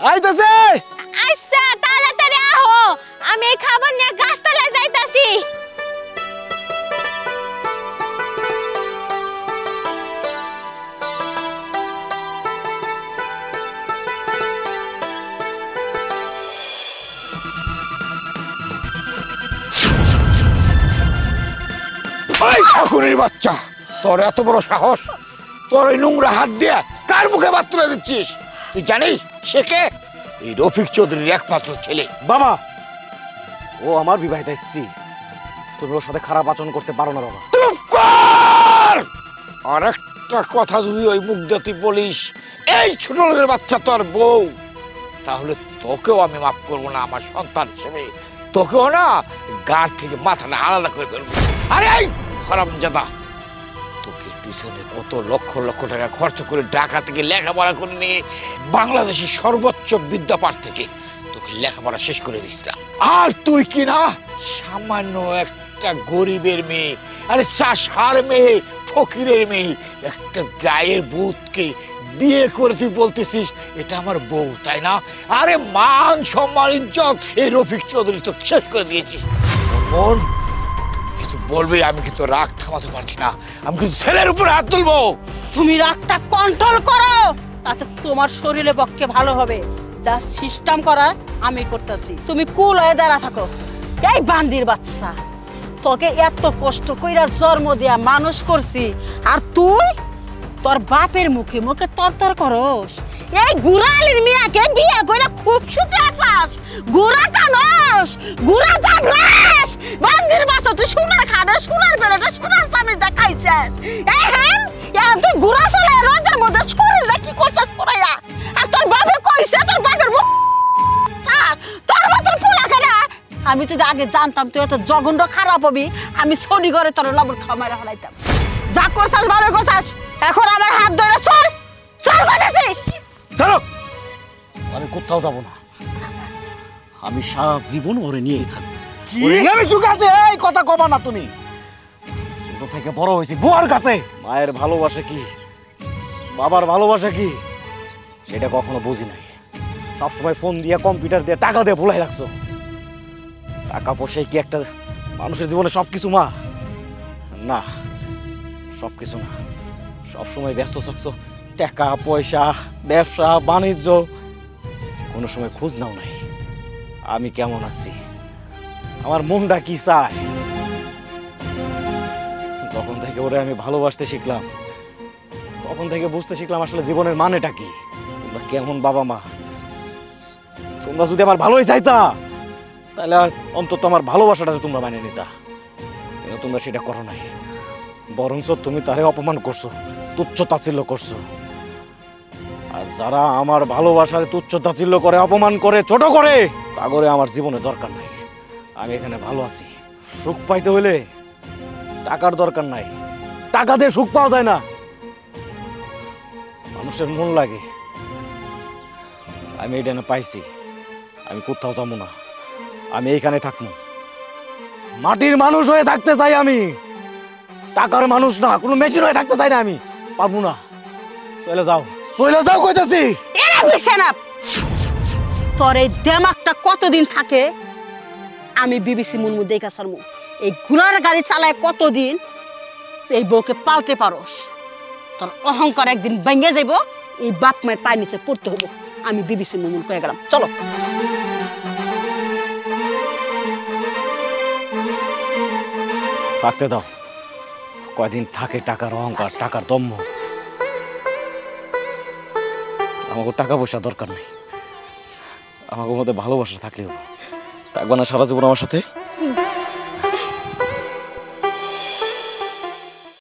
আইতাছে। আচ্ছা তাড়াতাড়ি আহো, আমি এই খাবার নিয়ে গাছতলায় যাইতাছি। ওই শাকুনির বাচ্চা, তোর এত বড় সাহস! তোর ওই নোংরা হাত দিয়ে কার মুখে ভাত তুলে দিচ্ছিস? তুই জানিস সে কে? এই রফিক চৌধুরীর একমাত্র ছেলে। বাবা, ও আমার বিবাহিতা স্ত্রী, তুমি ওর সাথে খারাপ আচরণ করতে পারো না বাবা। চুপ কর! আর একটা কথা যদি ওই মুখ দিয়ে তুই বলিস এই ছোট লোকের বাচ্চা তোর বউ, তাহলে তোকেও আমি মাফ করবো না আমার সন্তান হিসেবে। তোকেও না গাড় থেকে মাথাটা আলাদা করে ফেলবো। আরে এই হারামজাদা, তোকে পিছনে কত লক্ষ লক্ষ টাকা খরচ করে ঢাকা থেকে লেখাপড়া করে নিয়ে বাংলাদেশের সর্বোচ্চ বিদ্যাপাঠ থেকে তোকে লেখাপড়া শেষ করে দিচ্ছিলাম, আর তুই কি না সামান্য একটা গরিবের মেয়ে, আরে চাষার মেয়ে, ফকিরের মেয়ে, একটা গায়ের ভূতকে বিয়ে করে তুই বলতেছিস এটা আমার বউ, তাই না? আরে মান সম্মান ইজ্জত এই রফিক চৌধুরী তো শেষ করে দিয়েছিস। মন কিছু বলবে, আমি কিন্তু রাগ থামাতে পারছি না, আমি কিন্তু ছেলের উপর হাত তুলবো। তুমি রাগটা কন্ট্রোল করো, তাতে তোমার শরীরে পক্ষে ভালো হবে। যা সিস্টেম করার আমি করতেছি, তুমি কুল হয়ে দাঁড়া থাকো। এই বান্দির বাচ্চা, তোকে এত কষ্ট কইরা জন্ম দিয়া মানুষ করছি, আর তুই তোর বাপের মুখে মুখে তরতর করস। এই গুড়ালির মিয়াকে বিয়ে কইরা খুব সুখে আছাস, গুড়াটা নস, গুড়াটা ব্রাশ। বান্দির বাচ্চা, তুই সোনার খাটে সোনার বেলাটা সোনার স্বামী দেখাইছিস। এই হ্যাঁ, তুই গুড়া ফেলে রোদের মধ্যে শরীরটা কি করছিস পড়াইয়া? আর তোর বাপে কইছে তোর বাপের মুখ তোর মতন পোলা কেনা। আমি যদি আগে জানতাম তুই এত জঘন্য খারাপ হবি, আমি ছড়ি করে তোর লবণ খাওয়া মেরে হলাইতাম। যা করছাস ভালো করছাস, এখন আমার হাত ধরে চল চল বলেছি। চলো, আমি কোথাও যাব না, আমি সারা জীবন ওরে নিয়েই থাকবো। আমি চুক আছে, এই কথা কবা না তুমি। ছোট থেকে বড় হয়েছি বুয়ার কাছে, মায়ের ভালোবাসা কি, বাবার ভালোবাসা কি, সেটা কখনো বুঝি নাই। সবসময় ফোন দিয়ে কম্পিউটার দিয়ে টাকা দিয়ে ভুলাই রাখছো। টাকা পয়সায় কি একটা মানুষের জীবনে সবকিছু মা? না, সবকিছু না। সবসময় ব্যস্ত থাকছো টাকা পয়সা, ব্যবসা বাণিজ্য, কোনো সময় খোঁজ নাও নাই আমি কেমন আছি, আমার মনটা কি চায়। যখন থেকে ওরে আমি ভালোবাসতে শিখলাম, তখন থেকে বুঝতে শিখলাম আসলে জীবনের মানেটা কি। তোমরা কেমন বাবা মা, তোমরা যদি আমার ভালোই চাইতা তাহলে অন্তত আমার ভালোবাসাটা তোমরা মানে নিতা, কিন্তু তোমরা সেটা করো নাই। বরঞ্চ তুমি তারে অপমান করছো, তুচ্ছ তাচ্ছিল্য করছো। আর যারা আমার ভালোবাসার তুচ্ছ তাচ্ছিল্য করে, অপমান করে, ছোট করে, তা করে আমার জীবনে দরকার নাই। আমি এখানে ভালো আছি। সুখ পাইতে হলে টাকার দরকার নাই, টাকা দিয়ে সুখ পাওয়া যায় না, মানুষের মন লাগে। আমি এটা না পাইছি, আমি কোথাও যাবো না, আমি এইখানে থাকবো। মাটির মানুষ হয়ে থাকতে চাই আমি, টাকার মানুষ না, কোনো মেশিন হয়ে থাকতে চাই না আমি। পারবো না, চলে যাও, চলে যাও কইতাছি। তোর এই দেমাগটা কতদিন থাকে আমি বিবিসি মুনমু দেখা সারমু। এই ঘোড়ার গাড়ি চালায় কতদিন এই বউকে পালতে পারোস? তোর অহংকার একদিন ভেঙে যাইব, এই বাপ মায়ের পায়ের নিচে পড়তে হবো। আমি বিবিসি মুনমুন কয়ে গেলাম, চলো। থাকতে দাও, কয়দিন থাকে টাকার অহংকার, টাকার দম্ভ। আমাকে টাকা পয়সা দরকার নেই, আমাকে মধ্যে ভালোবাসা থাকলেও থাকবে না সারা জীবন আমার সাথে।